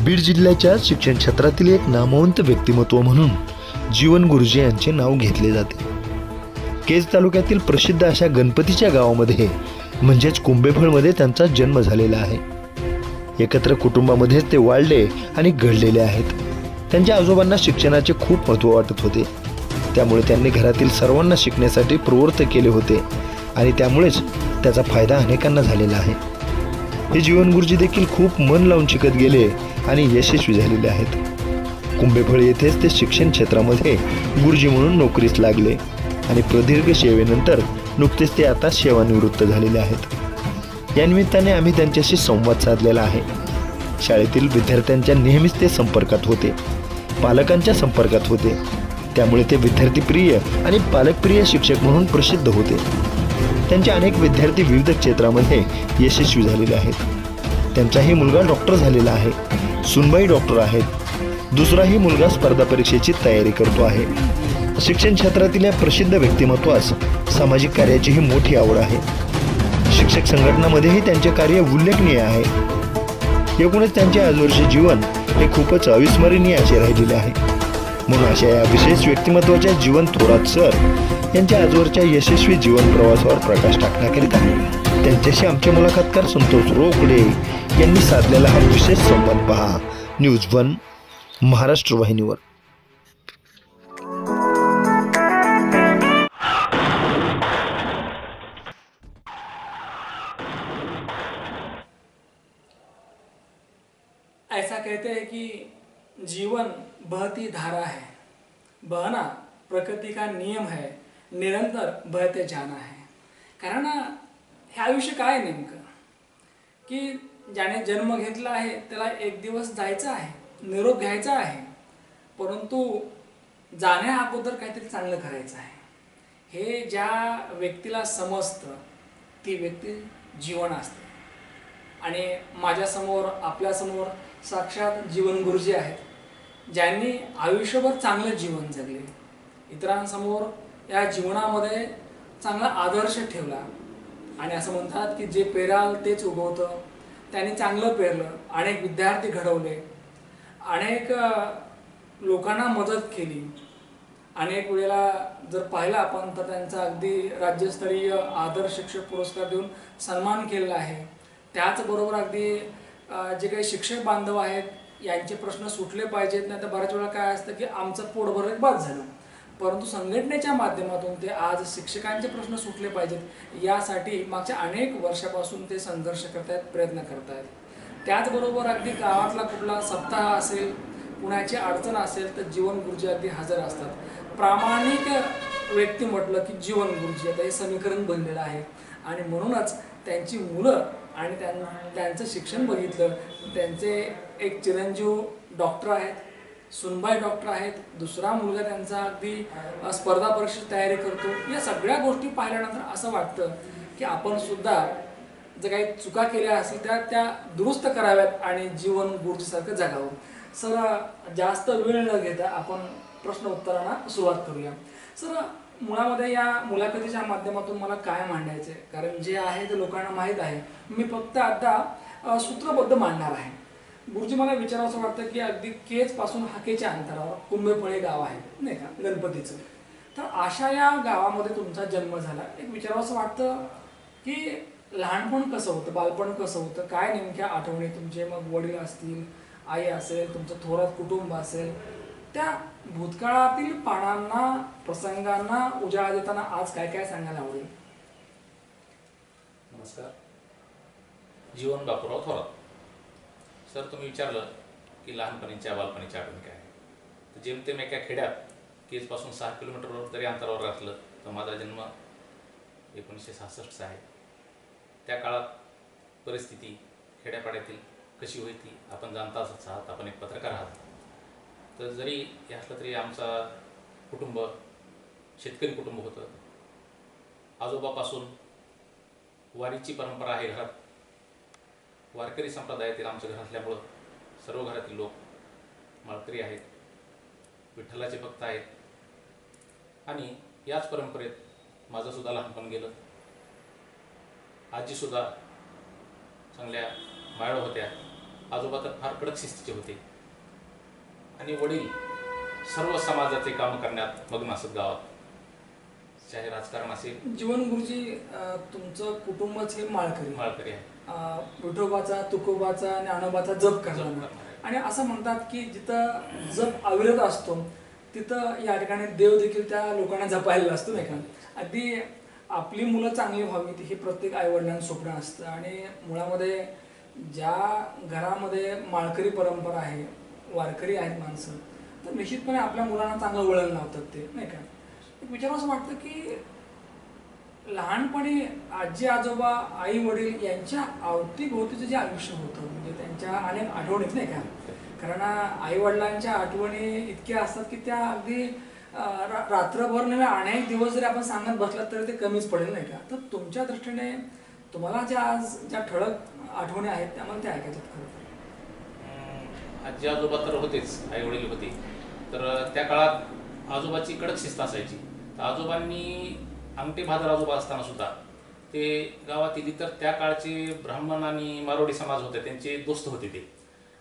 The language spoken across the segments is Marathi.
बीड जिल्ह्याच्या शिक्षण क्षेत्रातील एक नामवंत व्यक्तिमत्व म्हणून जीवन गुरुजी यांचे नाव घेतले जाते। केज तालुक्यातील प्रसिद्ध अशा गणपतीच्या गावामध्ये म्हणजेच कुंभेफळमध्ये त्यांचा जन्म झालेला आहे। एकत्र कुटुंबामध्ये ते वाढले आणि घडलेले आहेत। त्यांच्या आजोबांना शिक्षणाचे खूप महत्त्व वाटत होते, त्यामुळे त्यांनी घरातील सर्वांना शिकण्यासाठी प्रवृत्त केले होते आणि त्यामुळेच त्याचा फायदा अनेकांना झालेला आहे। हे जीवन गुरुजी देखील खूप मन लावून शिकत गेले आणि यशस्वी झालेले आहेत। कुंभेफळ येथेच ते शिक्षण क्षेत्रामध्ये गुरुजी म्हणून नोकरीस लागले आणि प्रदीर्घ सेवेनंतर नुकतेच ते आता सेवानिवृत्त झालेले आहेत। या निमित्ताने आम्ही त्यांच्याशी संवाद साधलेला आहे। शाळेतील विद्यार्थ्यांच्या नेहमीच ते संपर्कात होते, पालकांच्या संपर्कात होते, त्यामुळे ते विद्यार्थीप्रिय आणि पालकप्रिय शिक्षक म्हणून प्रसिद्ध होते। त्यांचे अनेक विद्यार्थी विविध क्षेत्रामध्ये यशस्वी झालेले आहेत। त्यांचाही मुलगा डॉक्टर झालेला आहे, सुनबाई डॉक्टर आहेत, दुसराही मुलगा स्पर्धा परीक्षेची तयारी करतो आहे। शिक्षण क्षेत्रातील या प्रसिद्ध व्यक्तिमत्वास सामाजिक कार्याचीही मोठी आवड आहे। शिक्षक संघटनांमध्येही त्यांचे कार्य उल्लेखनीय आहे। एकूणच त्यांचे आजवरचे जीवन हे खूपच अविस्मरणीय असे राहिलेले आहे। म्हणून अशा या विशेष व्यक्तिमत्वाच्या जीवन थोरात सर यांच्या आजवरच्या यशस्वी जीवन प्रवासावर प्रकाश टाकण्याकरिता त्यांच्याशी आमचे मुलाखतकार संतोष रोकडे यांनी साधलेला हा विशेष संवाद पहा न्यूज 1 महाराष्ट्र वाहिनीवर। ऐसा कहते हैं कि जीवन बहती धारा है, बहना प्रकृति का नियम है, निरंतर बहते जाना है। कारण हे आयुष्य काय नेमकं की ज्याने जन्म घेतला आहे त्याला एक दिवस जायचं आहे, निरोप घ्यायचा आहे, परंतु जाण्या अगोदर काहीतरी चांगलं करायचं आहे हे ज्या व्यक्तीला समजतं ती व्यक्ती जीवन असते। आणि माझ्यासमोर आपल्यासमोर साक्षात जीवन गुरुजी आहेत, ज्यांनी आयुष्यभर चांगलं जीवन जगले, इतरांसमोर या जीवनामध्ये चांगला आदर्श ठेवला। आणि असं म्हणतात की जे पेराल तेच उगवतं, त्यांनी चांगलं पेरलं, अनेक विद्यार्थी घडवले, अनेक लोकांना मदत केली, अनेक वेळेला जर पाहिलं आपण तर त्यांचा अगदी राज्यस्तरीय आदर्श शिक्षक पुरस्कार देऊन सन्मान केलेला आहे। त्याचबरोबर अगदी जे काही शिक्षक बांधव आहेत यांचे प्रश्न सुटले पाहिजेत, नाही तर बऱ्याच वेळा काय असतं की आमचं पोट भरलं बाद झालं, परंतु संघटनेच्या माध्यमातून ते आज शिक्षकांचे प्रश्न सुटले पाहिजेत यासाठी मागच्या अनेक वर्षापासून ते संघर्ष करतायत, प्रयत्न करतायत। त्याचबरोबर अगदी गावातला कुठला सप्ताह असेल, कुणाची अडचण असेल तर जीवन गुरुजी अगदी हजर असतात। प्रामाणिक व्यक्ती म्हटलं की जीवन गुरुजी आता हे समीकरण बनलेलं आहे। आणि म्हणूनच त्यांची मुलं आणि त्यांचं शिक्षण बघितलं, त्यांचे एक चिरंजीव डॉक्टर आहेत, सुनबाई डॉक्टर आहेत, दुसरा मुलगा त्यांचा अगदी स्पर्धा परीक्षेची तयारी करतो। या सगळ्या गोष्टी पाहिल्यानंतर असं वाटतं की आपण सुद्धा जर काही चुका केल्या असतील त्या दुरुस्त कराव्यात आणि जीवन गुरुजीसारखं जगावं। सर जास्त वेळ न घेता आपण प्रश्न उत्तरांना सुरुवात करूया। सर मुळामध्ये या मुलाखतीच्या माध्यमातून मला काय मांडायचं आहे, कारण जे आहे ते लोकांना माहीत आहे, मी फक्त आता सूत्रबद्ध मांडणार आहे। गुरुजी मला विचारावं वाटतं की अगदी केज पासून हाकेच्या अंतरावर कुंभेफळ गाव आहे नाही का गणपतीचं, तर अशा या गावामध्ये तुमचा जन्म झाला। एक विचारावं वाटतं की लहानपण कसं होतं, बालपण कसं होतं, काय नेमक्या आठवणी तुमचे, मग वडील असतील, आई असेल, तुमचं थोरात कुटुंब असेल, त्या भूतकाळातील पानांना प्रसंगांना उजाळा देताना आज काय काय सांगायला आवडेल? नमस्कार, जीवन बापूराव थोरात। सर तुम्ही विचारलं की लहानपणीच्या बालपणीच्या आठवणी काय, तर जेमतेम एका खेड्यात केजपासून 6 किलोमीटरवर तरी अंतरावर असलं तर माझा जन्म 1966चा आहे। त्या काळात परिस्थिती खेड्यापाड्यातील कशी होती आपण जाणताच आहात, आपण एक पत्रकार आहात। तर जरी हे असलं तरी आमचा कुटुंब शेतकरी कुटुंब होतं। आजोबापासून वारीची परंपरा आहे घरात, वारकरी संप्रदायातील आमचं घर असल्यामुळं सर्व घरातील लोक माळकरी आहेत, विठ्ठलाचे भक्त आहेत आणि याच परंपरेत माझं सुद्धा लहानपण गेलं। आजीसुद्धा चांगल्या मायाळू होत्या, आजोबा तर फार कडक शिस्तीचे होते आणि वडील सर्व समाजाचे काम करण्यात मग्न असत गावात, चाहे राजकारण असेल. जीवन गुरुजी, तुमचं कुटुंबच हे माळकरी माळकरी आहे, विठोबाचा, तुकोबाचा, ज्ञानोबाचा जप करणार. आणि असं म्हणतात की जिथं जप अविरत असतो तिथं या ठिकाणी देव देखील त्या लोकांना जपायला असतो, नाही का. अगदी आपली मुलं चांगली व्हावीत हे प्रत्येक आईवडिलांचं स्वप्न असतं. आणि मुळामध्ये ज्या घरामध्ये माळकरी परंपरा आहे, वारकरी आहेत माणसं, तर निश्चितपणे आपल्या मुलांना चांगलं वळण लावतात ते, नाही का. एक विचार असं वाटतं की लहानपणी आजी आजोबा, आई वडील यांच्या अवतीभोवतीचं जे आयुष्य होतं, म्हणजे त्यांच्या अनेक आठवणीत, नाही का. कारण आई वडिलांच्या आठवणी इतक्या असतात की त्या अगदी रात्रभर नव्हे अनेक दिवस जरी आपण सांगत बसलात तरी ते कमीच पडेल, नाही का. तर तुमच्या दृष्टीने तुम्हाला ज्या ठळक आठवणी आहेत त्यामध्ये ते ऐकायच्यात खरं. आजी आजोबा तर होतेच, आई वडील होते, तर त्या काळात आजोबाची कडक शिस्त असायची. तर आजोबांनी अंगठे भादर आजोबा असताना सुद्धा ते गावातील इतर त्या काळचे ब्राह्मण आणि मारोडी समाज होते, त्यांचे दोस्त होते ते.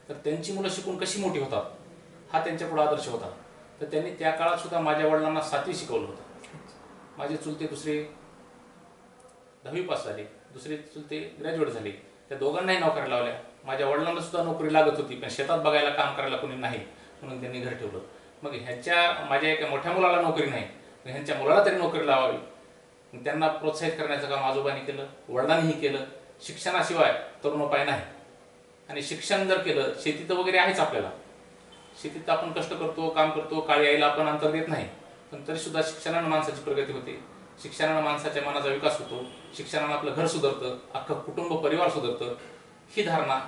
तर त्यांची मुलं शिकून कशी मोठी होतात हा त्यांच्यापुढे आदर्श होता. तर त्यांनी त्या काळात सुद्धा माझ्या वडिलांना 7वी शिकवलं होतं. माझे चुलते दुसरे 10वी पास झाले, दुसरे चुलते ग्रॅज्युएट झाले. त्या दोघांनाही नोकऱ्या लावल्या. माझ्या वडिलांना सुद्धा नोकरी लागत होती, पण शेतात बघायला काम करायला कोणी नाही म्हणून त्यांनी घर ठेवलं. मग माझ्या एका मोठ्या मुलाला नोकरी नाही, ह्यांच्या मुलाला तरी नोकरी लावावी. त्यांना प्रोत्साहित करण्याचं काम आजोबांनी केलं, वडिलांनीही केलं. शिक्षणाशिवाय तरुणोपाय नाही. आणि शिक्षण जर केलं, शेतीत वगैरे आहेच आपल्याला, शेतीत आपण कष्ट करतो, काम करतो, काळी आईला आपण अंतर देत नाही, पण तरी सुद्धा शिक्षणानं माणसाची प्रगती होते, शिक्षणानं माणसाच्या मनाचा विकास होतो, शिक्षणानं आपलं घर सुधारतं, अख्खं कुटुंब परिवार सुधारतं. ही धारणा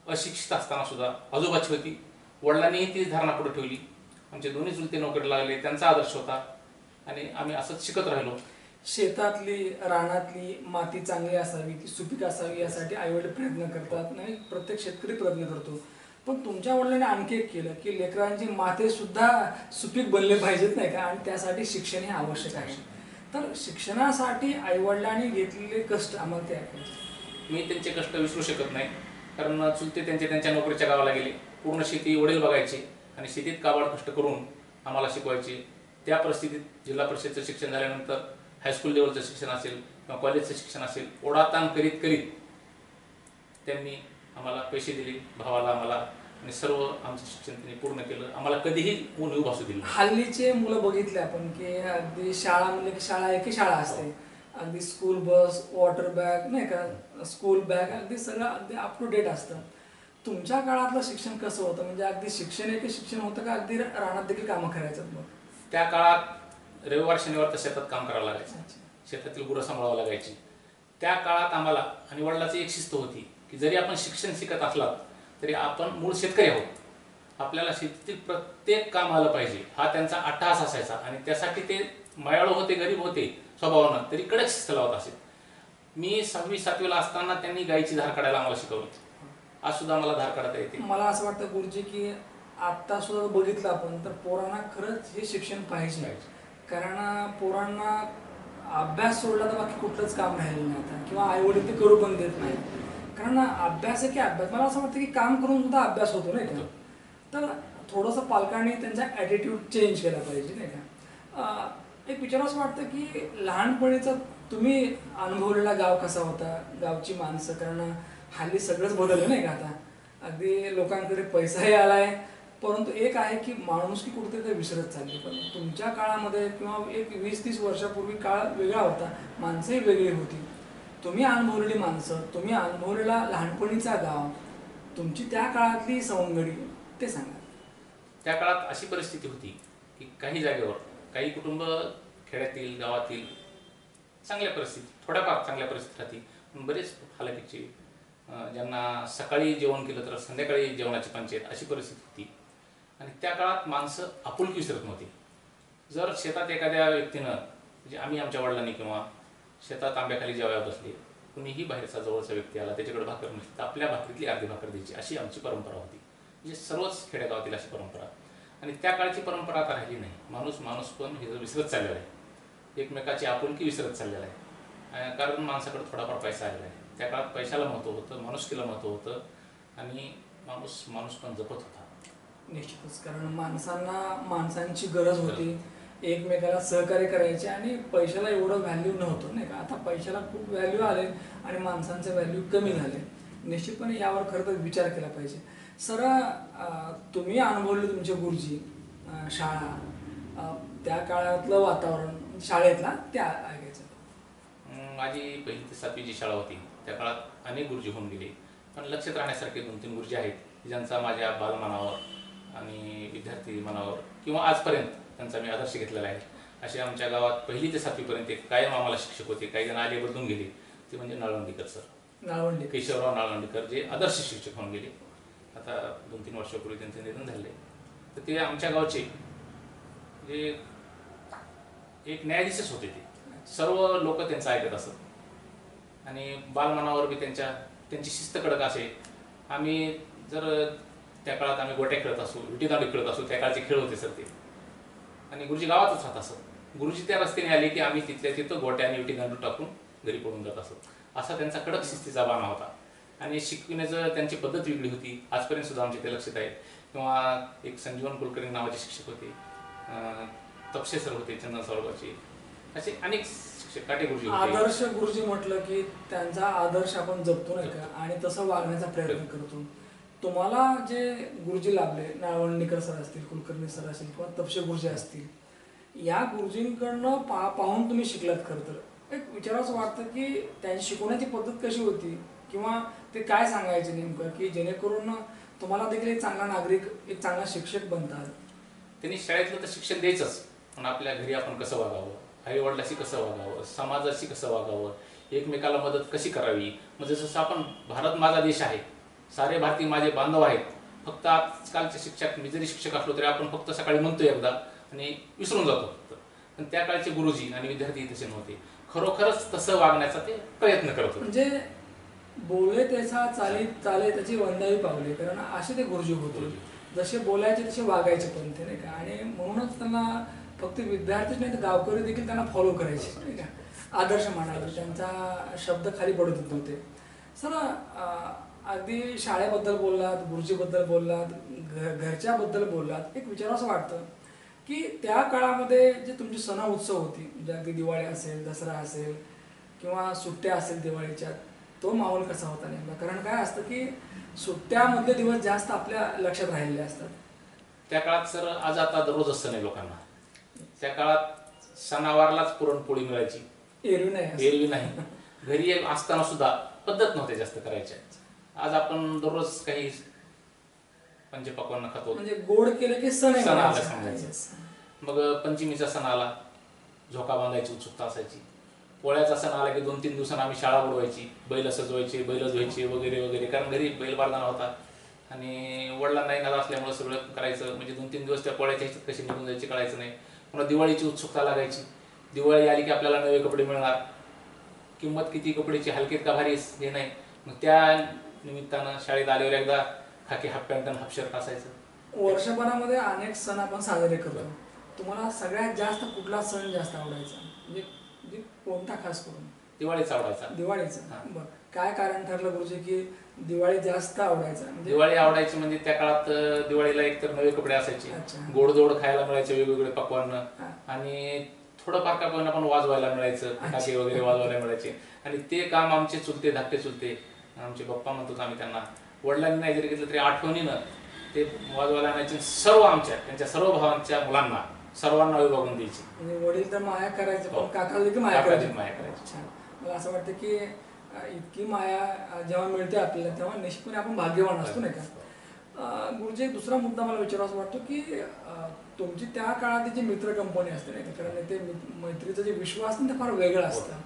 अशिक्षित असताना सुद्धा आजोबाची होती. वडिलांनीही ती धारणा पुढे ठेवली. आमचे दोन्ही चुलते नोकरीला लागले, त्यांचा आदर्श होता आणि आम्ही असंच शिकत राहिलो. शेतातली, रानातली माती चांगली असावी, ती सुपीक असावी यासाठी आईवडील प्रयत्न करतात, नाही प्रत्येक शेतकरी प्रयत्न करतो. पण तुमच्या वडिलांनी आणखी एक केलं की लेकरांची माते सुद्धा सुपीक बनले पाहिजेत, नाही का. आणि त्यासाठी शिक्षण हे आवश्यक आहे. तर शिक्षणासाठी आईवडिलांनी घेतलेले कष्ट आम्हाला ते ऐकायचे. मी त्यांचे कष्ट विसरू शकत नाही, कारण चुलते त्यांच्या नोकरीच्या गावाला गेले, पूर्ण शेती वडील बघायची आणि शेतीत काबाड कष्ट करून आम्हाला शिकवायचे. त्या परिस्थितीत जिल्हा परिषदेचं शिक्षण झाल्यानंतर हायस्कूल लेवलचं शिक्षण असेल किंवा कॉलेजचं शिक्षण असेल, ओढाताण करीत करीत त्यांनी आम्हाला पैसे दिले, भावाला आम्हाला, आणि सर्व आमचं शिक्षण त्यांनी पूर्ण केलं. आम्हाला कधीही ऊन उभा असू दिलं. हल्लीचे मुलं बघितले आपण की अगदी शाळा म्हणजे की शाळा एकी शाळा असते, अगदी स्कूल बस, वॉटर बॅग, नाही का, स्कूल बॅग, अगदी सगळं अगदी अप टू डेट असतं. तुमच्या काळातलं शिक्षण कसं होतं? म्हणजे अगदी शिक्षण एक शिक्षण होतं का अगदी रानात देखील कामं करायचं? मग त्या काळात रविवार शनिवार तर शेतात काम करावं लागायचं, शेतातील गुरं सांभाळावं लागायची. त्या काळात आम्हाला आणि वडिलांची एक शिस्त होती की जरी आपण शिक्षण शिकत असलात तरी आपण मूळ शेतकरी आहोत, आपल्याला शेतीतील प्रत्येक काम आलं पाहिजे हा त्यांचा अट्टहास असायचा. आणि त्यासाठी ते मयाळू होते, गरीब होते स्वभावानं, तरी कडक शिस्त लावत असे. मी 6वी 7वीला असताना त्यांनी गाईची धार काढायला आम्हाला शिकवलं. आज सुद्धा मला धार काढता येते. मला असं वाटतं गुरुजी की आता सुद्धा बघितलं आपण तर पोरांना खरंच हे शिक्षण पाहिजे. कारण पोरांना अभ्यास सोडला तर बाकी कुठलंच काम राहिलं नाही आता, किंवा आई वडील ते करू पण देत नाही. कारण अभ्यास आहे की अभ्यास, मला असं वाटतं की काम करून सुद्धा अभ्यास होतो, नाही का. तर थोडंसं पालकांनी त्यांचा ॲटिट्यूड चेंज केला पाहिजे, नाही का. एक विचार असं वाटतं की लहानपणीचा तुम्ही अनुभवलेला गाव कसा होता, गावची माणसं, कारण हल्ली सगळंच बदललं, नाही का. आता अगदी लोकांकडे पैसाही आलाय, परंतु एक आहे की माणुसकी कुठेतरी ते विसरत चालली. पण तुमच्या काळामध्ये किंवा एक 20-30 वर्षापूर्वी काळ वेगळा होता, माणसंही वेगळी होती. तुम्ही अनुभवलेली माणसं, तुम्ही अनुभवलेला लहानपणीचा गाव, तुमची त्या काळातली सवंगडी, ते सांगा. त्या काळात अशी परिस्थिती होती की काही जागेवर काही कुटुंब खेड्यातील गावातील चांगल्या परिस्थिती, थोड्याफार चांगल्या परिस्थितीत राहती, पण बरेच हालाकीचे, ज्यांना सकाळी जेवण केलं तर संध्याकाळी जेवणाची पंचायत, अशी परिस्थिती होती. आणि त्या काळात माणसं आपुलकी विसरत नव्हती. जर शेतात एखाद्या व्यक्तीनं, म्हणजे आम्ही आमच्या वडिलांनी किंवा शेतात आंब्याखाली जेवायला बसले, कुणीही बाहेरचा जवळचा व्यक्ती आला, त्याच्याकडे भाकर नसली तर आपल्या भाकरीतली अर्धी भाकर द्यायची, अशी आमची परंपरा होती. म्हणजे सर्वच खेडेगावातील अशी परंपरा. आणि त्या काळची परंपरा आता राहिली नाही. माणूस पण हे विसरत चाललेला आहे, एकमेकाची आपुलकी विसरत चाललेला आहे. कारण माणसाकडे थोडाफार पैसा आलेला आहे. त्या काळात पैशाला महत्त्व होतं, माणुसकीला महत्त्व होतं. आणि माणूस माणूस पण जपत होता. निश्चितच, कारण माणसांची गरज होती, एकमेकाला सहकार्य करायचे आणि पैशाला एवढं व्हॅल्यू नव्हतं नाही का. आता पैशाला खूप व्हॅल्यू आले आणि माणसांचं व्हॅल्यू कमी झाले. निश्चितपणे यावर खरं तर विचार केला पाहिजे. सर, तुम्ही अनुभवले तुमचे गुरुजी, शाळा, त्या काळातलं वातावरण शाळेतला त्या ऐकायचं. माझी 1ली ते 7वी जी शाळा होती त्या काळात अनेक गुरुजी होऊन गेले, पण लक्षात राहण्यासारखे 2-3 गुरुजी आहेत ज्यांचा माझ्या बालमनावर आणि विद्यार्थी मनावर किंवा आजपर्यंत त्यांचा मी आदर्श घेतलेला आहे. असे आमच्या गावात 1ली ते 7वी पर्यंत एक कायम आम्हाला शिक्षक होते, काही जण आले बदलून गेले, ते म्हणजे नाळवंडीकर सर, केशवराव नाळवंडीकर, जे आदर्श शिक्षक होऊन गेले. आता 2-3 वर्षापूर्वी त्यांचे निधन झाले. तर ते आमच्या गावचे जे एक न्यायाधीशच होते. ते सर्व लोक त्यांचं ऐकत असत आणि बालमनावर बी त्यांची शिस्त कडक असे. आम्ही जर त्या काळात आम्ही गोट्या खेळत असू, विटीदांडू खेळत असू, त्या काळचे खेळ होते सर ते. आणि गुरुजी गावातच राहत असत. गुरुजी त्या रस्त्याने आले की आम्ही तिथल्या तिथं गोट्या आणि विटीदांडू टाकून घरी पडून जात असत. असा त्यांचा कडक शिस्तीचा बाणा होता आणि शिकविण्याचं त्यांची पद्धत वेगळी होती. आजपर्यंत सुद्धा आमच्या ते लक्षात आहे. किंवा एक संजीवन कुलकर्णी नावाचे शिक्षक होते, तपसे सर होते चंदन सावरगावचे, असे अनेक शिक्षक काटे गुरुजी होते. आदर्श गुरुजी म्हटलं की त्यांचा आदर्श आपण जपतो नाही का, आणि तसं वागण्याचा प्रयत्न करतो. तुम्हाला जे गुरुजी लाभले, नाळवंडीकर सर असतील, कुलकर्णी सर असतील किंवा तपसे गुरुजी असतील, या गुरुजींकडनं पाहून तुम्ही शिकलात. खरं तर एक विचारावंसं वाटतं की त्यांची शिकवण्याची पद्धत कशी होती किंवा ते काय सांगायचे नेमकं, की जेणेकरून तुम्हाला देखील एक चांगला नागरिक, एक चांगला शिक्षक बनतात. त्यांनी शाळेतलं तर शिक्षण द्यायचंच, पण आपल्या घरी आपण कसं वागावं, आई वडिलाशी कसं वागावं, समाजाशी कसं वागावं, एकमेकाला मदत कशी करावी. म्हणजे जसं आपण भारत माझा देश आहे, सारे भारतीय माझे बांधव आहेत. फक्त आजकालचे शिक्षक, मी जरी शिक्षक असलो तरी आपण फक्त सकाळी म्हणतो एकदा आणि विसरून जातो. पण त्या काळचे गुरुजी आणि विद्यार्थी तसे नव्हते. खरोखरच तसं वागण्याचा ते प्रयत्न करत होते. म्हणजे बोले त्याचा चाले त्याची वंदावी पावले, कारण असे ते गुरुजी होते. जसे बोलायचे तसे वागायचे पण ते नाही का. आणि म्हणूनच त्यांना फक्त विद्यार्थीच नाही तर गावकरी देखील त्यांना फॉलो करायचे नाही का, आदर्श मानायचे, त्यांचा शब्द खाली पडत होते होते. सर, अगदी शाळेबद्दल बोललात, गुरुजीबद्दल बोललात, घरच्याबद्दल बोललात. एक विचार असं वाटतं की त्या काळामध्ये जे तुमची सण उत्सव होती, म्हणजे अगदी दिवाळी असेल, दसरा असेल किंवा सुट्ट्या असेल दिवाळीच्या, तो माहोल कसा होता नेमका? कारण काय असतं की सुट्ट्यामधले दिवस जास्त आपल्या लक्षात राहिलेले असतात. त्या काळात सर आज आता दररोजच सण आहे लोकांना. त्या काळात सणावारलाच पुरणपोळी मिळायची, एरवी नाही. घरी असताना सुद्धा पद्धत नव्हते जास्त करायच्या. आज आपण दररोज काही पंचपक्वान्न खातो, म्हणजे गोड केलं की सण आला समजायचं. मग पंचमीचा सण आला, झोका बांधायची उत्सुकता असायची. पोळ्याचा सण आला की 2-3 दिवसांना आम्ही शाळा बुडवायची, बैल सजवायचे, बैल धुवायचे वगैरे वगैरे, कारण घरी बैल बारदाना होता आणि वडिलांना येणार असल्यामुळे सगळं करायचं. म्हणजे 2-3 दिवस त्या पोळ्याच्या ह्याच्यात कशी निघून जायचे कळायचं नाही. पुन्हा दिवाळीची उत्सुकता लागायची. दिवाळी आली की आपल्याला नवे कपडे मिळणार, किंमत किती कपड्याची, हलकेत का भारी हे नाही. मग त्या निमित्तानं शाळेत आल्यावर एकदा खाकी हाफ पॅन्ट आणि हाफ शर्ट असायचं. वर्षभरामध्ये अनेक सण आपण साजरे करतो. तुम्हाला सगळ्यात जास्त कुठला सण जास्त आवडायचा, म्हणजे कोणता खास करून? दिवाळीचा आवडायचा. दिवाळीचा. बरं, काय कारण ठरलं गुरुजी की दिवाळी जास्त आवडायचा? दिवाळी आवडायची म्हणजे त्या काळात दिवाळीला एकतर नवे कपडे असायचे, गोडधोड खायला मिळायचे, वेगवेगळे पक्वान्न, आणि थोडंफार का पण वाजवायला मिळायचं, फटाके वगैरे वाजवायला मिळायचे. आणि ते काम आमचे चुलते धाकटे चुलते, आमचे पप्पा म्हणतो आम्ही त्यांना, वडिलांनी नाही जरी घेतलं तरी आठवणीनं ते वाजवायला आणायचे. सर्व त्यांच्या सर्व भावांच्या मुलांना सर्वांना विभागून द्यायची. म्हणजे वडील तर माया करायचे, पण काकाला देखील माया करायची. मला असं वाटतं की इतकी माया जेव्हा मिळते आपल्याला तेव्हा निश्चितपणे आपण भाग्यवान असतो नाही का. गुरुजी, दुसरा मुद्दा मला विचारावा वाटतो की तुमची त्या काळात जी मित्र कंपनी असते नाही का, कारण ते मैत्रीचं जे विश्व असतं ते फार वेगळं असतं.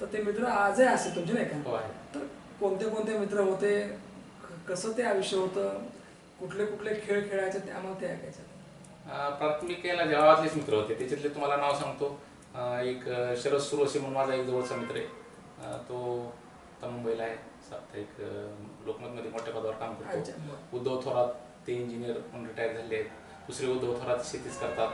तर ते मित्र आजही असते तुमचे नाही का. तर कोणते कोणते मित्र होते, कसं ते आयुष्य होतं, कुठले कुठले खेळ खेळायचे ते आम्हाला ते ऐकायचं. प्राथमिकेला ज्या गावातलेच मित्र होते त्याच्यातले तुम्हाला नाव सांगतो. एक शरद सुरवशी म्हणून माझा एक जवळचा मित्र आहे. तो मुंबईला आहे, साप्ताहिक लोकमतमध्ये मोठ्या पदावर काम करतो. उद्धव थोरात, ते इंजिनियर म्हणून रिटायर झाले आहेत. दुसरे उद्धव थोरात शेतीच करतात.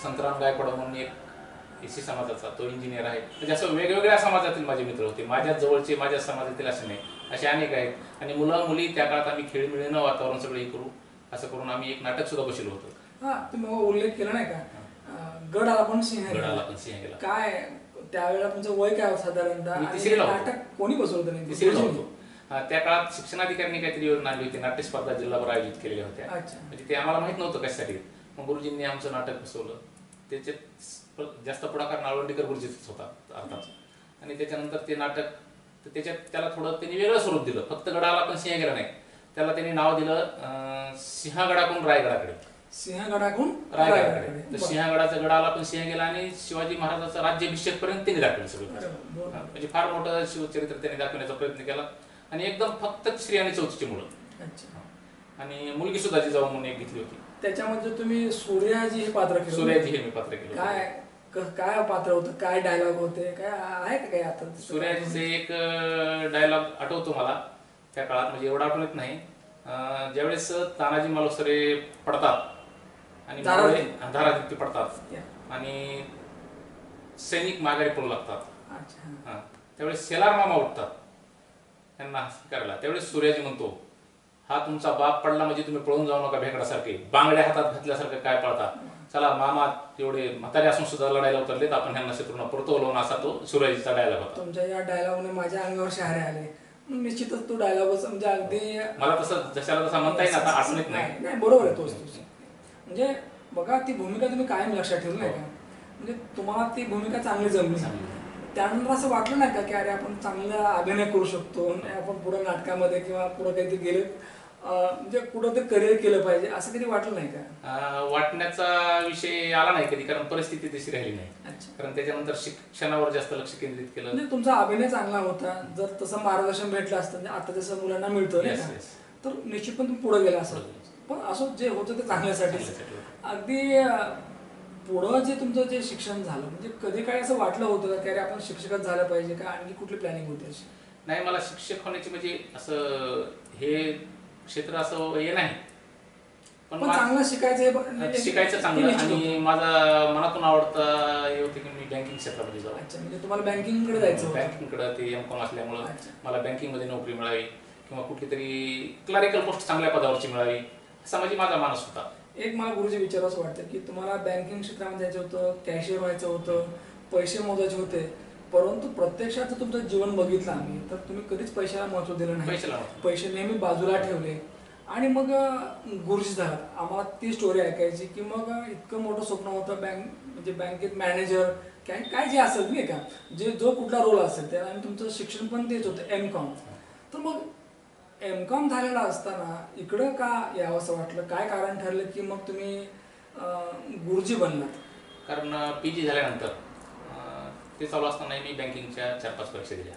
संतराम गायकवाड म्हणून एक एसी समाजाचा, तो इंजिनियर आहे. म्हणजे असं वेगवेगळ्या समाजातील माझे मित्र होते, माझ्या जवळचे, माझ्या समाजातील असे नाही, असे अनेक आहेत. आणि मुलं मुली त्या काळात आम्ही खेळीमेळीनं वातावरण सगळं हे करू, असं करून आम्ही एक नाटक सुद्धा बसवलं होतं. हा, तुम्ही मग उल्लेख केला नाही का, गड आला पण सिंह गेला. गडाला पण सिंह गेला. काय त्यावेळेला तुमचं वय काय साधारणतः? मी आणि तिसरीला होतो. नाटक कोणी बसवलं होतं? तिसरीला होतो. त्या काळात शिक्षणाधिकाऱ्यांनी काहीतरी योजना आणली होती, नाट्य स्पर्धा जिल्हाभर आयोजित केलेल्या होत्या. अच्छा. म्हणजे ते आम्हाला माहित नव्हतं कशासाठी. मग गुरुजींनी आमचं नाटक बसवलं. त्याच्यात जास्त पुढाकार नाळवंडीकर गुरुजीच होता अर्थात. आणि त्याच्यानंतर ते नाटक, त्याच्यात त्याला थोडं त्यांनी वेगळं स्वरूप दिलं. फक्त गडाला पण सिंह गेला नाही, त्याला त्यांनी नाव दिलं सिंहगडाकडून रायगडाकडे. सिंहगडाकडून रायगडाकडे. तर सिंहगडाचा गडाला पण सिंह गेला आणि शिवाजी महाराजाचा राज्याभिषेक पर्यंत त्यांनी दाखवलं सगळं. म्हणजे फार मोठं शिवचरित्र त्यांनी दाखवण्याचा प्रयत्न केला. आणि एकदम फक्त 3 आणि 4ची मुलं. आणि मुलगी सुद्धा जिजाऊ म्हणून एक घेतली होती. त्याच्यामध्ये तुम्ही सूर्याजी हे पात्र केलं? सूर्याजी हे मी पात्र केलं. काय पात्र होतं, काय डायलॉग होते, काय आहे का काय आता? सूर्याजीचे एक डायलॉग आठवतो मला त्या काळात, म्हणजे एवढा आठवत नाही. ज्यावेळेस तानाजी मालुसरे पडतात आणि धारादित्य पडतात आणि सैनिक माघारी पडू लागतात, त्यावेळेस शेलार मामा उठतात त्यांना करायला. त्यावेळेस सूर्याजी म्हणतो, हा तुमचा बाप पडला म्हणजे तुम्ही पळून जाऊ नका भेकडासारखे, बांगड्या हातात घातल्यासारखं काय पळता, चला मामा एवढे म्हातारे असून सुद्धा लढायला उतरलेत, आपण ह्यांना शत्रूंना परतवलं, असा तो सूर्याजीचा डायलॉग होता. तुमच्या या डायलॉगने माझ्या अंगावर शहारे आले. निश्चितच तो डायलॉग म्हणजे अगदी मला तसं जशाला तसा म्हणता येईल, आता आठवणीत नाही. बरोबर आहे तोच. म्हणजे बघा, ती भूमिका तुम्ही कायम लक्षात ठेवली नाही का, म्हणजे तुम्हाला ती भूमिका चांगली जमली. त्यानंतर असं वाटलं नाही का की अरे आपण चांगला अभिनय करू शकतो, आपण पुढे नाटकामध्ये किंवा पुढे काहीतरी गेले, म्हणजे कुठं ते करिअर केलं पाहिजे, असं कधी वाटलं नाही का? वाटण्याचा विषय आला नाही कधी, कारण परिस्थिती तशी राहिली नाही. कारण त्याच्यानंतर शिक्षणावर जास्त लक्ष केंद्रित केलं. म्हणजे तुमचा अभिनय चांगला होता, जर तसं मार्गदर्शन भेटलं असतं आता जसं मुलांना मिळतं तर निश्चित पण तुम्ही पुढे गेला असं. पण असं जे होतं ते चांगल्यासाठी. अगदी पुढं जे तुमचं जे शिक्षण झालं, म्हणजे कधी काय असं वाटलं होतं का की अरे आपण शिक्षकच झालं पाहिजे का, आणखी कुठली प्लॅनिंग होती अशी? नाही, मला शिक्षक होण्याची म्हणजे असं हे क्षेत्र असं हे नाही, पण चांगलं शिकायचं चांगलं. आणि माझा मनातून आवडता हे होते की मी बँकिंग क्षेत्रामध्ये जाऊ. अच्छा, म्हणजे तुम्हाला बँकिंगकडे जायचं? बँकिंगकडे ते M.Com असल्यामुळं मला बँकिंगमध्ये नोकरी मिळावी किंवा कुठली तरी क्लरिकल पोस्ट चांगल्या पदावरची मिळावी, असा म्हणजे माझा मानस होता. एक मला गुरुजी विचारावं वाटतं की तुम्हाला बँकिंग क्षेत्रामध्ये जायचं होतं, कॅशियर व्हायचं होतं, पैसे मोजायचे होते, परंतु प्रत्यक्षात तुमचं जीवन बघितलं आम्ही तर तुम्ही कधीच पैशाला महत्त्व दिलं नाही. पैसे नेहमी बाजूला ठेवले आणि मग गुरुजी झाला. आम्हाला ती स्टोरी ऐकायची की मग इतकं मोठं स्वप्न होतं म्हणजे बँकेत मॅनेजर काय जे असेल नाही का, जो कुठला रोल असेल त्या, आणि तुमचं शिक्षण पण तेच होतं M.Com. तर मग M.Com झालेला असताना इकडं का यावं असं वाटलं? काय कारण ठरलं की मग तुम्ही गुरुजी बनलात? कारण PG झाल्यानंतर ते चालू असताना मी बँकिंगच्या 4-5 परीक्षा दिल्या,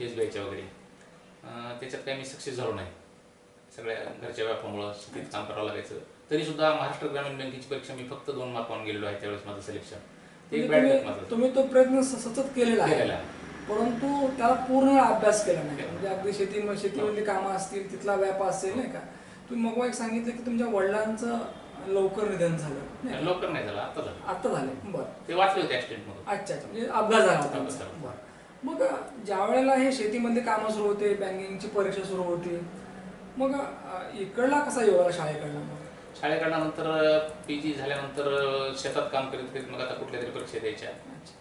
SBIच्या वगैरे. त्याच्यात काही मी सक्सेस झालो नाही, सगळ्या घरच्या व्यापामुळं शेतीत काम करावं लागायचं. तरी सुद्धा महाराष्ट्र ग्रामीण बँकेची परीक्षा मी फक्त 2 मार्कावरून गेलेलो आहे त्यावेळेस माझं सिलेक्शन. तुम्ही तो प्रयत्न सतत केलेला आहे, परंतु त्याला पूर्ण अभ्यास केला नाही. म्हणजे अगदी शेतीमधली कामं असतील, तिथला व्याप असेल नाही का. तुम्ही मग एक सांगितलं की तुमच्या वडिलांचं लवकर निधन झालं. लवकर नाही झालं, आता झालं. बरं, ते वाचले होते ऍक्सिडेंट मध्ये. अच्छा, म्हणजे अपघात झाला होता. मग ज्या वेळेला हे शेतीमधली कामं सुरू होते, बँकिंगची परीक्षा सुरू होती, मग इकडला कसा योगाला शाळेकडला? शाळेकडल्यानंतर PG झाल्यानंतर शेतात काम करीत करीत मग आता कुठल्या तरी परीक्षा द्यायच्या,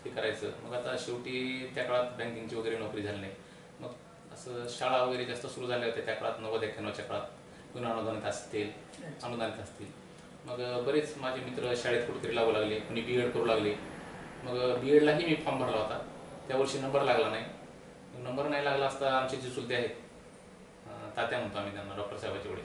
ते करायचं. मग आता शेवटी त्या काळात बँकिंगची वगैरे नोकरी झाली नाही. मग असं शाळा वगैरे जास्त सुरू झाल्या होत्या त्या काळात, 90-91च्या काळात. अनुदानित असतील. मग बरेच माझे मित्र शाळेत कुठेतरी लागू लागले, कोणी B.Ed करू लागले. मग B.Edलाही मी फॉर्म भरला होता. त्या वर्षी नंबर लागला नाही. नंबर नाही लागला असता आमचे जे चुलते आहेत, तात्या म्हणतो आम्ही त्यांना, डॉक्टर साहेबाचे वडील,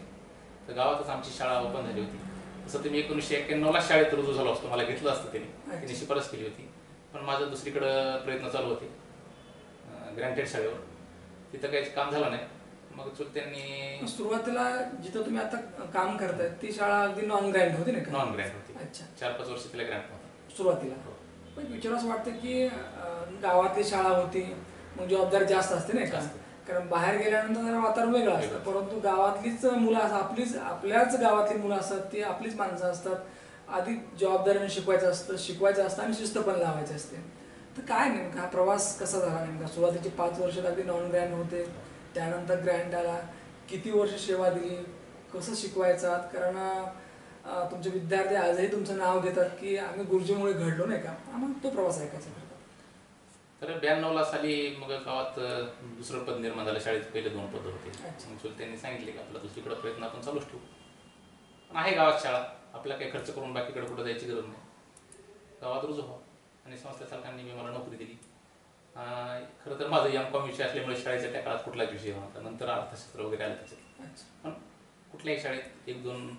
तर गावातच आमची शाळा ओपन झाली होती. तसं तुम्ही 1991ला शाळेत रुजू झालो असतो, मला घेतलं असतं त्यांनी शिफारस केली होती. पण माझं दुसरीकडं प्रयत्न चालू होते ग्रँटेड शाळेवर, तिथं काही काम झालं नाही. मग चुलत्यांनी सुरुवातीला जिथं तुम्ही आता काम करताय ती शाळा अगदी नॉन ग्रँट होती नाही का? नॉन ग्रँट होती. अच्छा, 4-5 वर्ष तिला ग्रँट होता सुरुवातीला. पण विचार असं वाटतं की गावातली शाळा होती, मग जबाबदारी जास्त असते नाही का, कारण बाहेर गेल्यानंतर वातावरण वेगळं असतं. परंतु गावातलीच मुलं असतात, आपल्याच गावातली मुलं असतात, ती आपलीच माणसं असतात, आधी जबाबदारीने शिकवायचं असतं आणि शिस्त पण लावायची असते. तर काय नेमका हा प्रवास कसा झाला नेमका? सुरुवातीचे 5 वर्ष अगदी नॉन ग्रँड होते, त्यानंतर ग्रँड आला, किती वर्ष सेवा दिली, कसं शिकवायचा? कारण तुमचे विद्यार्थी आजही तुमचं नाव घेतात की आम्ही गुरुजीमुळे घडलो, नाही का? आम्हाला तो प्रवास ऐकायचा होता. तर 92 साली मग गावात दुसरं पद निर्माण झालं. शाळेत पहिले 2 पद होते. अच्छा. मग त्यांनी सांगितले की आपला दुसरीकडे प्रयत्न आपण चालूच ठेवू, पण आहे गावात शाळा, आपल्याला काही खर्च करून बाकीकडे कुठं जायची गरज नाही, गावात रुजू व्हा. आणि संस्था चालकांनी मी मला नोकरी दिली. खरं तर माझं M.Com विषय असल्यामुळे शाळेच्या त्या काळात कुठलाच विषय नव्हता. नंतर अर्थशास्त्र वगैरे आलं त्याच्यात. अच्छा. पण कुठल्याही शाळेत 1-2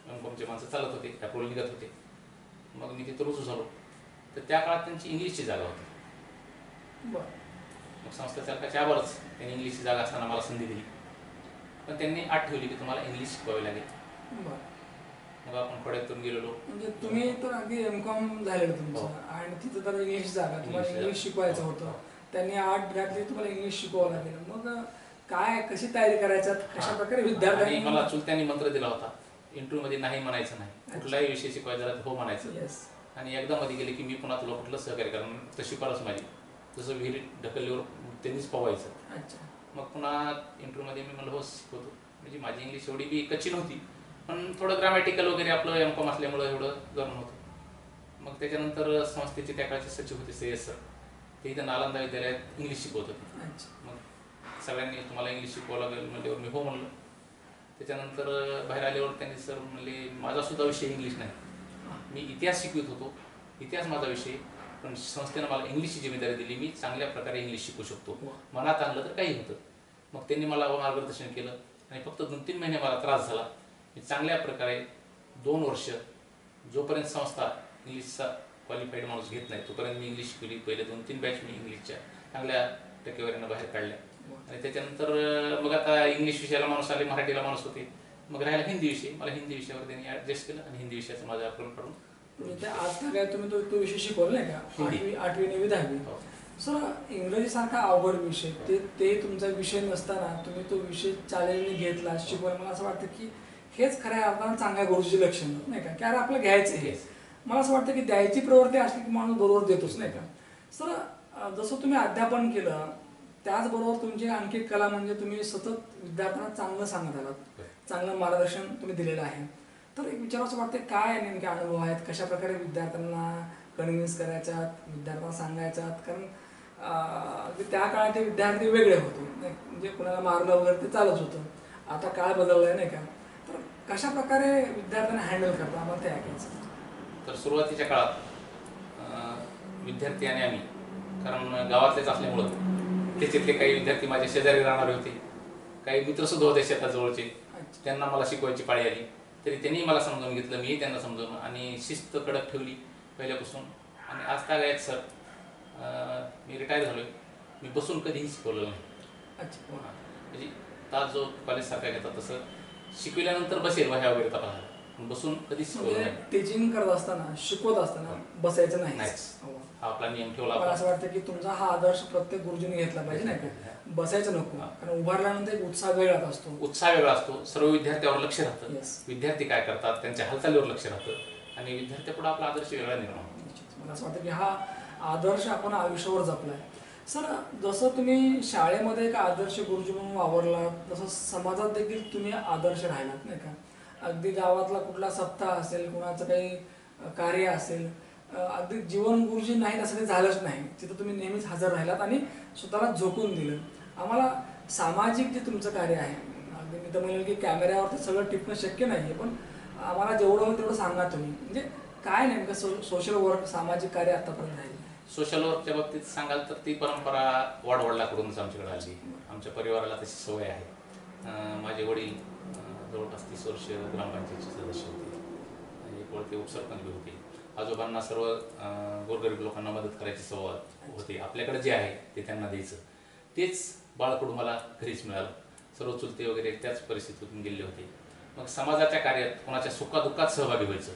M.Com माणसं चालत होते, अप्रूव्हल निघत होते. मग मी तिथं रुजू झालो. तर त्या काळात त्यांची इंग्लिशची जागा होती. बरं. मग संस्था चालकाच्या आवारच त्यांनी इंग्लिशची जागा असताना मला संधी दिली, पण त्यांनी अट ठेवली की तुम्हाला इंग्लिश शिकवावी लागेल. बरं. मग आपण खोड्यातून गेलेलो. म्हणजे तुम्ही तर अगदी M.Com झालेलं हो. तुमचं, आणि तिथं तर इंग्लिश जागा, तुम्हाला इंग्लिश इंग्लिश शिकवायचं हो, होतं. हो. त्यांनी आठ घातली, तुम्हाला इंग्लिश शिकवावं लागेल. मग काय, कशी तयारी करायच्यात, कशा प्रकारे विद्यार्थ्यांनी? आणि मला चुलत्यांनी मंत्र दिला होता, इंटरव्ह्यू मध्ये नाही म्हणायचं नाही, कुठलाही विषय शिकवायचा झाला तर हो म्हणायचं. येस. आणि एकदा मध्ये गेले की मी पुन्हा तुला कुठलं सहकार्य करणार, तशी शिफारस माझी, जसं विहिरीत ढकलल्यावर त्यांनीच पोवायचं. अच्छा. मग पुन्हा इंटरव्ह्यू मध्ये मी म्हणलं हो शिकवतो. म्हणजे माझी इंग्लिश एवढी बी कच्ची नव्हती, पण थोडं ग्रामॅटिकल वगैरे आपलं M.Com असल्यामुळं एवढं जमलं होतं. मग त्याच्यानंतर संस्थेचे त्या काळचे सचिव होते सय्यद सर, ते इथं नालंदा विद्यालयात इंग्लिश शिकवत होते. अच्छा. मग सगळ्यांनी तुम्हाला इंग्लिश शिकवावं लागेल म्हणल्यावर मी हो म्हणलं. त्याच्यानंतर बाहेर आल्यावर त्यांनी सर म्हणले माझा सुद्धा विषय इंग्लिश नाही, मी इतिहास शिकवित होतो, इतिहास माझा विषय, पण संस्थेनं मला इंग्लिशची जिम्मेदारी दिली, मी चांगल्या प्रकारे इंग्लिश शिकू शकतो, मनात आणलं तर काही होतं. मग त्यांनी मला मार्गदर्शन केलं आणि फक्त 2-3 महिने मला त्रास झाला. मी चांगल्या प्रकारे 2 वर्ष, जोपर्यंत संस्था इंग्लिशचा क्वालिफाईड माणूस घेत नाही तोपर्यंत मी इंग्लिश शिकवली. पहिले 2-3 बॅच मी इंग्लिशच्या चांगल्या टक्केवारीनं बाहेर काढल्या. आणि त्याच्यानंतर मग आता इंग्लिश विषयाला माणूस आले, मराठीला माणूस होते, मग राहायला हिंदी विषय. मला हिंदी विषयावर त्यांनी ॲडजस्ट केलं आणि हिंदी विषयाचं माझं अप्रूव्हल काढून म्हणजे आज काय तुम्ही तो विषय शिकवला नाही का? हिंदी. 8वी 9वी 10वी. सर, इंग्रजीसारखा अवघड विषय, ते तुमचा विषय नसताना तुम्ही तो विषय चॅलेंजने घेतला, शिकवला. मला असं वाटतं की हेच खऱ्या अर्थानं चांगल्या गुरुची लक्षण, नाही का? की अरे आपलं घ्यायचं हे. मला असं वाटतं की द्यायची प्रवृत्ती असली की माणूस बरोबर देतोच, नाही का? सर, जसं तुम्ही अध्यापन केलं, त्याचबरोबर तुमची आणखी कला म्हणजे तुम्ही सतत विद्यार्थ्यांना चांगलं सांगत आलात, चांगलं मार्गदर्शन तुम्ही दिलेलं आहे. तर एक विचारावं असं वाटतं, काय नेमके अनुभव आहेत, कशा प्रकारे विद्यार्थ्यांना कन्व्हिन्स करायच्यात, विद्यार्थ्यांना सांगायच्यात? कारण त्या काळात ते विद्यार्थी वेगळे होते, म्हणजे कुणाला मारलं वगैरे ते चालत होतं. आता काळ बदललाय, नाही का? तर कशा प्रकारे विद्यार्थ्यांना हँडल करता, आम्हाला ते ऐकायचं. तर सुरुवातीच्या काळात विद्यार्थी आणि आम्ही, कारण गावातलेच असल्यामुळं त्याच्यातले काही विद्यार्थी माझ्या शेजारी राहणारे होते, काही मित्रसुद्धा होते शेताजवळचे, त्यांना मला शिकवायची पाळी आली. तरी त्यांनी मला समजावून घेतलं, मी त्यांना समजावून, आणि शिस्त कडक ठेवली पहिल्यापासून. आणि आज काय आहेत सर, मी रिटायर झालो आहे, मी बसून कधीही शिकवलं नाही. अच्छा. म्हणजे तास जो कॉलेजसारखा घेतात तसं शिकविल्यानंतर बसेल वह्या वगैरे तपासायला, पण बसून कधीच शिकवलं म्हणजे नाही. टीचिंग करत असताना, शिकवत असताना बसायचं नाही. नाहीच. हा आपला नियम ठेवला मला आपण. असं वाटतं की तुमचा हा आदर्श प्रत्येक गुरुजीने घेतला पाहिजे, नाही का? बसायचं नको, कारण उभारल्यानंतर एक उत्साह वेगळाच असतो. उत्साह वेगळा असतो, सर्व विद्यार्थ्यावर लक्ष राहतं, Yes. विद्यार्थी काय करतात त्यांच्या हालचालीवर लक्ष राहतं, आणि विद्यार्थ्यापुढे आपला आदर्श वेगळा निर्माण होतो. मला असं वाटतं की हा आदर्श आपण आयुष्यावर जपलाय. सर, जसं तुम्ही शाळेमध्ये एक आदर्श गुरुजी म्हणून वावरलात, तसं समाजात देखील तुम्ही आदर्श राहिलात, नाही का? अगदी गावातला कुठला सप्ताह असेल, कुणाचं काही कार्य असेल, अगदी जीवन गुरुजी नाही असं काही झालंच नाही, तिथं तुम्ही नेहमीच हजर राहिलात आणि स्वतःला झोकून दिलं. आम्हाला सामाजिक जे तुमचं कार्य आहे, अगदी मी तर म्हणेल की कॅमेऱ्यावरती सगळं टिपणं शक्य नाही आहे, पण आम्हाला जेवढं होईल तेवढं सांगा तुम्ही. म्हणजे काय नेमकं सोशल वर्क, सामाजिक कार्य आतापर्यंत राहील? सोशल वर्कच्या बाबतीत सांगाल तर ती परंपरा वाडवडिलाकडूनच आमच्याकडे आली. आमच्या परिवाराला तशी सवय आहे. माझे वडील जवळपास 30 वर्ष ग्रामपंचायतचे सदस्य होते, एक वळते उपसरपंच बी होते. आजोबांना सर्व गोरगरीब लोकांना मदत करायची सवय होती. आपल्याकडे जे आहे ते त्यांना द्यायचं, तेच बाळकडून मला घरीच मिळालं. सर्व चुलते वगैरे त्याच परिस्थितीतून गेले होते. मग समाजाच्या कार्यात, कोणाच्या सुखादुःखात सहभागी व्हायचं,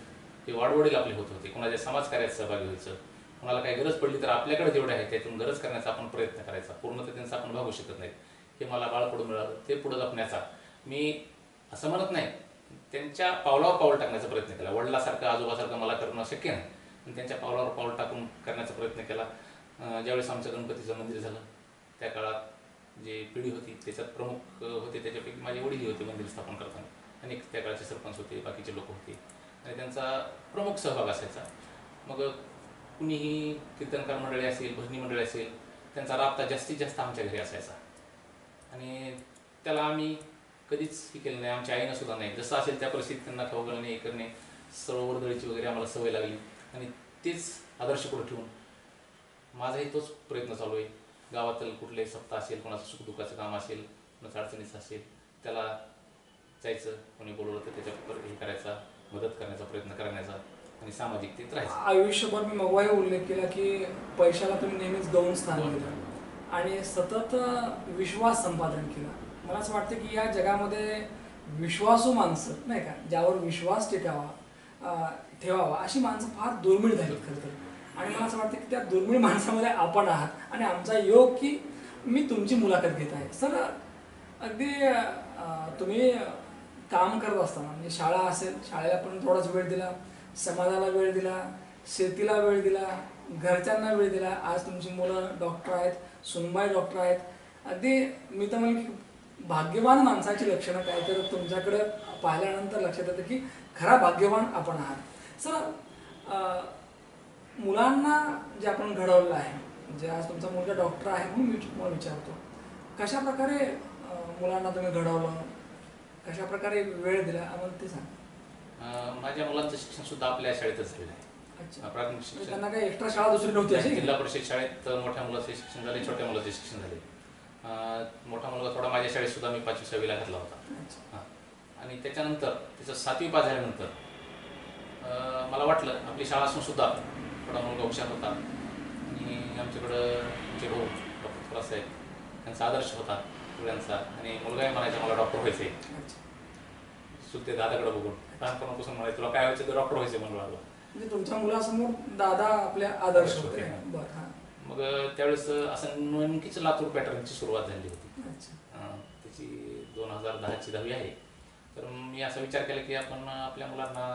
ते वाडवडील आपले होत होते. कोणाच्या समाजकार्यात सहभागी व्हायचं, कोणाला काही गरज पडली तर आपल्याकडे जेवढे आहे त्यातून गरज करण्याचा आपण प्रयत्न करायचा. पूर्णतः त्यांचा आपण भागू शकत नाही, हे मला बाळकडून मिळालं, ते पुढे जपण्याचा. मी असं म्हणत नाही त्यांच्या पावलावर पाऊल टाकण्याचा प्रयत्न केला. वडिलासारखं आजोबासारखं मला करणं शक्य नाही, पण त्यांच्या पावलावर पाऊल टाकून करण्याचा प्रयत्न केला. ज्यावेळेस आमचं गणपतीचं मंदिर झालं त्या काळात जे पिढी होती त्याच्यात प्रमुख होते, त्याच्यापैकी माझे वडील होते मंदिर स्थापन करताना. अनेक त्या काळचे सरपंच होते, बाकीचे लोक होते आणि त्यांचा प्रमुख सहभाग असायचा. मग कुणीही कीर्तनकार मंडळी असेल, भजनी मंडळी असेल, त्यांचा राबता जास्तीत जास्त आमच्या घरी असायचा आणि त्याला आम्ही कधीच हे केलं नाही. आमच्या आईनं सुद्धा नाही. जसं असेल त्या परिस्थितीत त्यांना खाऊ घालणे, हे करणे, सर्व वर्दळीची वगैरे आम्हाला सवय लागली आणि तेच आदर्श पुढे ठेवून माझाही तोच प्रयत्न चालू आहे. गावातील कुठले सप्ताह असेल, कोणाचं सुखदुःखाचं काम असेल, कोणाचं अडचणीचं असेल, त्याला जायचं, कोणी बोलवलं तर त्याच्या हे करायचा, मदत करण्याचा प्रयत्न करण्याचा आणि सामाजिकतेत राहायचं. आयुष्यभर मी मगाही उल्लेख केला की पैशाला तुम्ही नेहमीच गौण स्थान दिलं आणि सतत विश्वास संपादन केला. मला असं वाटतं की या जगामध्ये विश्वासू माणसं नाही का, ज्यावर विश्वास ठेवावा अशी माणसं फार दुर्मिळ झालीत खरं तर. आणि मला असं वाटतं की त्या दुर्मिळ माणसामध्ये आपण आहात आणि आमचा योग की मी तुमची मुलाखत घेत आहे. सर, अगदी तुम्ही काम करत असताना म्हणजे शाळा असेल, शाळेला पण थोडाच वेळ दिला, समाजाला वेळ दिला, शेतीला वेळ दिला, घरच्यांना वेळ दिला. आज तुमची मुलं डॉक्टर आहेत, सुनबाई डॉक्टर आहेत. अगदी मी तर म्हणेन की भाग्यवान माणसाची लक्षणं काय तर तुमच्याकडे पाहिल्यानंतर लक्षात येतं की खरा भाग्यवान आपण आहात. सर, मुलांना जे आपण घडवलं आहे, म्हणजे आज तुमचा मुलगा डॉक्टर आहे म्हणून मी तुम्हाला विचारतो, कशा प्रकारे मुलांना तुम्ही घडवलं, कशा प्रकारे वेळ दिला आम्हाला ते सांगा. माझ्या मुलांचं शिक्षण सुद्धा आपल्या शाळेतच झालेलं आहे. अच्छा, प्राथमिक शिक्षण त्यांना काही एक्स्ट्रा शाळा दुसरी नव्हती अशी? जिल्हा परिषद शाळेत मोठ्या मुलाचे शिक्षण झाले, छोट्या मुलाचे शिक्षण झाले. मोठा मुलगा थोडा माझ्या शाळेत सुद्धा मी 5वी 6वीला घातला होता. आणि त्याच्यानंतर त्याचं 7वी पास झाल्यानंतर मला वाटलं आपली शाळा असून सुद्धा थोडा मुलगा हुशार होता आणि आमच्याकडं आमचे भाऊ डॉक्टर थोरासाहेब त्यांचा आदर्श होता सगळ्यांचा आणि मुलगाही म्हणायचा मला डॉक्टर व्हायचं आहे. सुद्धा दादाकडे बघून लहानपणापासून म्हणायचं तुला काय व्हायचं तर डॉक्टर व्हायचं म्हणून लागलं. म्हणजे तुमच्या मुलासमोर दादा आपल्या आदर्श होते. मग त्यावेळेस असं नेमकीच लातूर पॅटर्नची सुरुवात झाली होती. त्याची 2010ची 10वी आहे. तर मी असा विचार केला की आपण आपल्या मुलांना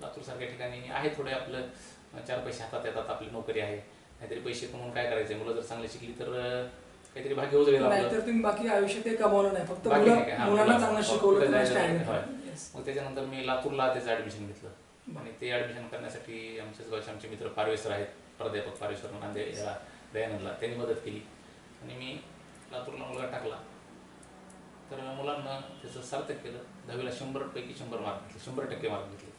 लातूरसारख्या ठिकाणी आहे थोडे आपलं 4 पैसे हातात येतात, आपली नोकरी आहे, नाहीतरी पैसे कमवून काय करायचे, मुलं जर चांगली शिकली तर काहीतरी भाग्य उजळेल आपलं. तर तुम्ही बाकी आयुष्यात काही कमवलं नाही, फक्त मुलांना चांगलं शिकवलं. मग त्याच्यानंतर मी लातूरला त्याचं ऍडमिशन घेतलं आणि ते ऍडमिशन करण्यासाठी आमच्याच गावचे आमचे मित्र पारवेसर आहेत, प्राध्यापक पारवेसर नांदे या दयानंदला, त्यांनी मदत केली आणि मी लातूरला मुलगा टाकला. तर मुलांना त्याचं सार्थक केलं. 10वीला 100 पैकी 100 मार्क घेतले, 100% मार्क घेतले.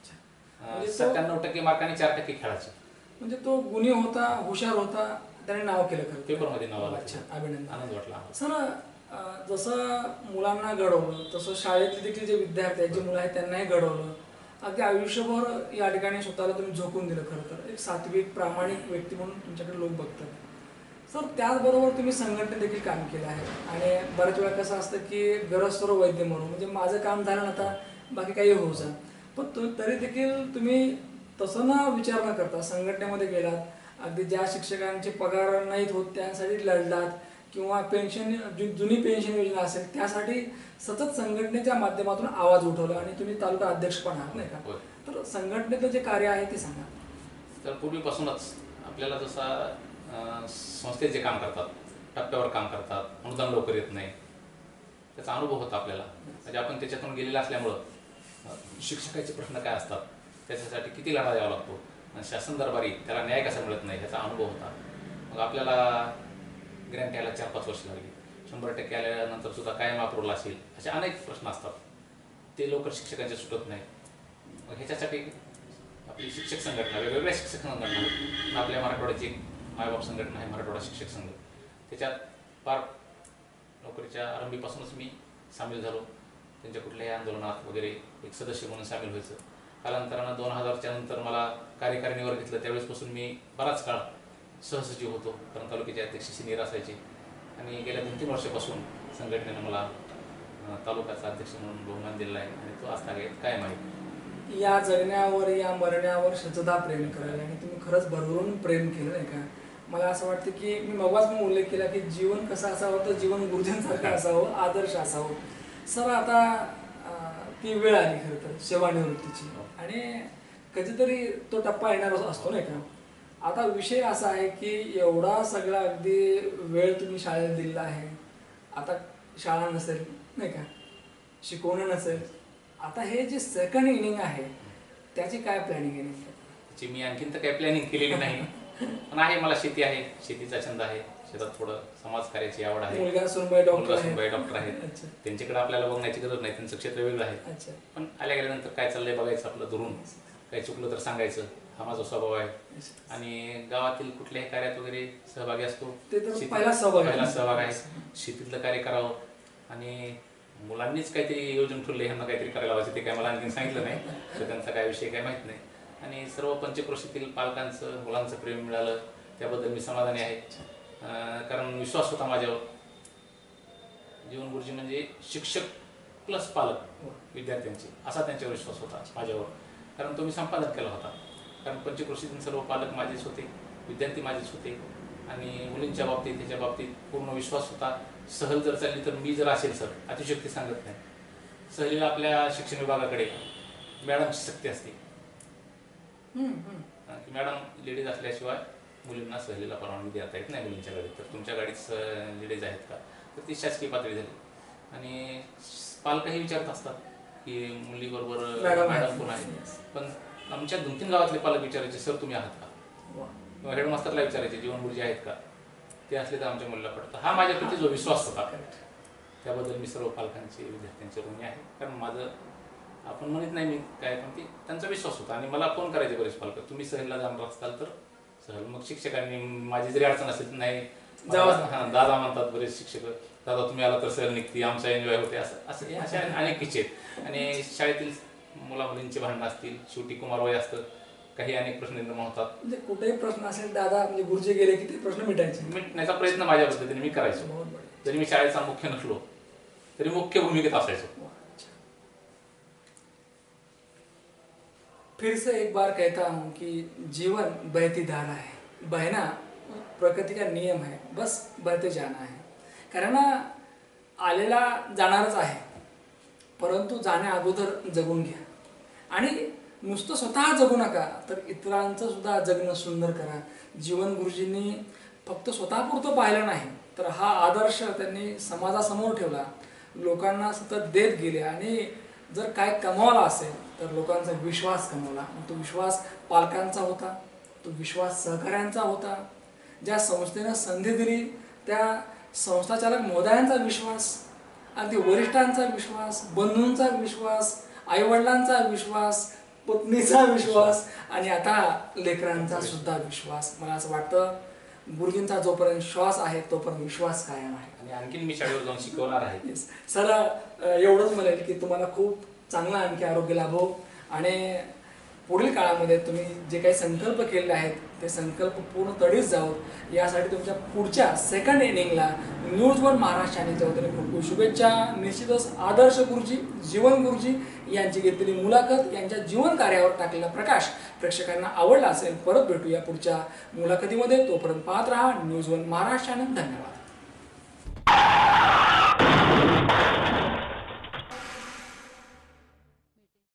97% मार्काने 4% खेळाचे. म्हणजे तो गुणी होता, हुशार होता, त्याने नाव केलं खरं पेपरमध्ये नाव आलं. अच्छा, अभिनंदन. आनंद वाटला. सर, जसं मुलांना घडवलं तसं शाळेतले देखील जे विद्यार्थी आहेत, जे मुलं आहेत त्यांनाही घडवलं. अगदी आयुष्यभर या ठिकाणी स्वतःला तुम्ही झोकून दिलं. खरं तर एक सात्विक प्रामाणिक व्यक्ती म्हणून तुमच्याकडे लोक बघतात. सर, त्याचबरोबर तुम्ही संघटनेत देखील काम केलं आहे आणि बऱ्याच वेळा कसं असतं की गरज सर्व वैद्य म्हणून, म्हणजे माझं काम झालं ना आता बाकी काही होऊ जा, पण तरी देखील तुम्ही तसं ना विचार न करता संघटनेमध्ये गेलात. अगदी ज्या शिक्षकांचे पगार नाहीत होत त्यासाठी लढलात किंवा पेन्शन, जुनी पेन्शन योजना असेल त्यासाठी सतत संघटनेच्या माध्यमातून आवाज उठवला आणि तुम्ही तालुका अध्यक्ष पण आहात नाही का. तर संघटनेचं जे कार्य आहे ते सांगा. तर पूर्वीपासूनच आपल्याला जसा संस्थेत जे काम करतात, टप्प्यावर काम करतात, अनुदान लवकर येत नाही, त्याचा अनुभव होता आपल्याला. म्हणजे आपण त्याच्यातून गेलेला असल्यामुळं शिक्षकाचे प्रश्न काय असतात, त्याच्यासाठी किती लढा द्यावा लागतो, शासन दरबारी त्याला न्याय कसा मिळत नाही ह्याचा अनुभव होता. मग आपल्याला ग्रँट यायला 4-5 वर्ष लागली. 100% आल्यानंतर सुद्धा कायम अप्रूव्हल असेल, असे अनेक प्रश्न असतात, ते लवकर शिक्षकांचे सुटत नाही. मग ह्याच्यासाठी आपली शिक्षक संघटना, वेगवेगळ्या शिक्षक संघटना, आपल्या मराठवाड्याची मायबाप संघटना आहे मराठवाडा शिक्षक संघ, त्याच्यात फार नोकरीच्या आरंभीपासूनच मी सामील झालो. त्यांच्या कुठल्याही आंदोलनात वगैरे एक सदस्य म्हणून सामील व्हायचं. कालांतरानं 2000च्या नंतर मला कार्यकारिणीवर घेतलं. त्यावेळेसपासून मी बराच काळ सहसचिव होतो, कारण तालुक्याचे अध्यक्ष सिनियर असायचे आणि गेल्या 2-3 वर्षापासून संघटनेनं मला तालुक्याचा अध्यक्ष म्हणून बहुमान दिलेला आहे आणि तो आज कायम आहे. या जगण्यावर या मरण्यावर सतदा प्रेम करायला आणि तुम्ही खरंच भरभरून प्रेम केलं नाही का. मला असं वाटतं की मी मगाच पण उल्लेख केला की जीवन कसं असावं तर जीवन गुरुजींसारखं असावं, आदर्श असावं. सर, आता ती वेळ आली खरं तर सेवानिवृत्तीची, आणि कधीतरी तो टप्पा येणारच असतो नाही का. आता विषय असा आहे की एवढा सगळा अगदी वेळ तुम्ही शाळेत दिलेला आहे, आता शाळा नसेल नाही का, शिकवणं नसेल, आता हे जे सेकंड इनिंग आहे त्याची काय प्लॅनिंग आहे? त्याची मी आणखीन तर काही प्लॅनिंग केलेली नाही, पण आहे, मला शेती आहे, शेतीचा छंद आहे, शेतात थोडं समाजकार्याची आवड आहे. मुलगा सुनबाई डॉक्टर आहेत, त्यांच्याकडे आपल्याला बघण्याची गरज नाही, त्यांचं क्षेत्र वेगळं आहे. पण आल्या गेल्यानंतर काय चाललंय बघायचं, आपलं धरून काही चुकलं तर सांगायचं, हा माझा स्वभाव आहे. आणि गावातील कुठल्याही कार्यात वगैरे सहभागी असतो, पहिला सहभाग आहे. शेतीतलं कार्य करावं, आणि मुलांनीच काहीतरी योजना ठरले ह्यांना काहीतरी करायला लावायचं, ते काय मला आणखीन सांगितलं नाही, तर त्यांचा काय विषय काय माहीत नाही. आणि सर्व पंचक्रोशीतील पालकांचं मुलांचं प्रेम मिळालं त्याबद्दल मी समाधानी आहे. कारण विश्वास होता माझ्यावर. जीवन गुरुजी म्हणजे शिक्षक प्लस पालक विद्यार्थ्यांचे, असा त्यांच्यावर विश्वास होता माझ्यावर, कारण तो मी संपादन केला होता. कारण पंचक्रोशीतील सर्व पालक माझेच होते, विद्यार्थी माझेच होते, आणि मुलींच्या बाबतीत त्याच्या बाबतीत पूर्ण विश्वास होता. सहल जर चालली तर मी जर असेल सर, अतिशयोक्ती सांगत नाही, सहलीला आपल्या शिक्षण विभागाकडे मॅडमची सक्ती असते की मॅडम लेडीज असल्याशिवाय मुलींना सहलीला परवानगी देता येत नाही मुलींच्या गाडीत, तर तुमच्या गाडीत लेडीज आहेत का, तर ती शासकीय पातळी झाली. आणि पालकही विचारत असतात की मुलीबरोबर मॅडम कोण आहे, पण आमच्या 2-3 गावातले पालक विचारायचे, सर तुम्ही आहात का, किंवा हेडमास्टरला विचारायचे जीवन गुरुजी आहेत का, ते असले तर आमच्या मुलीला पडतं. हा माझ्याप्रती जो विश्वास होता त्याबद्दल मी सर्व पालकांचे विद्यार्थ्यांचे ऋणी आहे. कारण माझं आपण म्हणत नाही मी काय, पण ते त्यांचा विश्वास होता. आणि मला फोन करायचे बरेच पालक, तुम्ही सहलला जाणार असाल तर सहल, मग शिक्षकांनी माझी जरी अडचण असेल नाही दादा म्हणतात बरेच शिक्षक, दादा तुम्ही आला तर सहल निघते, आमचा एन्जॉय होते, असं अशा अनेक किस्से आहेत. आणि शाळेतील मुला मुलींचे भांडणं असतील, शेवटी कुमारवय असतं, काही अनेक प्रश्न निर्माण होतात. म्हणजे कुठेही प्रश्न असेल दादा म्हणजे गुरुजी गेले की ते प्रश्न मिटण्याचा प्रयत्न माझ्या पद्धतीने मी करायचो. जरी मी शाळेचा मुख्य नसलो तरी मुख्य भूमिकेत असायचो. फिर से एक बार कहता हूँ कि जीवन बहती धारा है, बहना प्रकृति का नियम है, बस बहते जाना है. कारण आलेला जाणारच आहे, परंतु जाण्या अगोदर जगून घ्या. आणि नुसतं स्वतः जगू नका, तर इतरांचं सुद्धा जगणं सुंदर करा. जीवन गुरुजींनी फक्त स्वतःपुरतं पाहिलं नाही, तर हा आदर्श त्यांनी समाजासमोर ठेवला, लोकांना सतत देत गेले. आणि जर काय कमवला असेल तर लोकांचा विश्वास कमवला. तो विश्वास पालकांचा होता, तो विश्वास सहकाऱ्यांचा होता, ज्या संस्थेनं संधी दिली त्या संस्थाचालक महोदयांचा विश्वास, अगदी वरिष्ठांचा विश्वास, बंधूंचा विश्वास, आईवडिलांचा विश्वास, पत्नीचा विश्वास, आणि आता लेकरांचा सुद्धा विश्वास. मला असं वाटतं गुरुजींचा जोपर्यंत श्वास आहे तोपर्यंत विश्वास कायम आहे. आणि आणखीन मी शाळेवर जाऊन शिकवणार आहे. सर एवढंच म्हणेल की तुम्हाला खूप चांगला आणखी आरोग्य लाभो, आणि पुढील काळामध्ये तुम्ही जे काही संकल्प केलेले आहेत ते संकल्प पूर्ण तडीच जावोत, यासाठी तुमच्या पुढच्या सेकंड इनिंगला न्यूज 1 महाराष्ट्र चॅनलच्या वतीने खूप खूप शुभेच्छा. निश्चितच आदर्श गुरुजी, जीवन गुरुजी यांची घेतलेली मुलाखत, यांच्या जीवन कार्यावर टाकलेला प्रकाश प्रेक्षकांना आवडला असेल. परत भेटूया पुढच्या मुलाखतीमध्ये. तोपर्यंत पाहत राहा न्यूज 1 महाराष्ट्र चॅनल. धन्यवाद.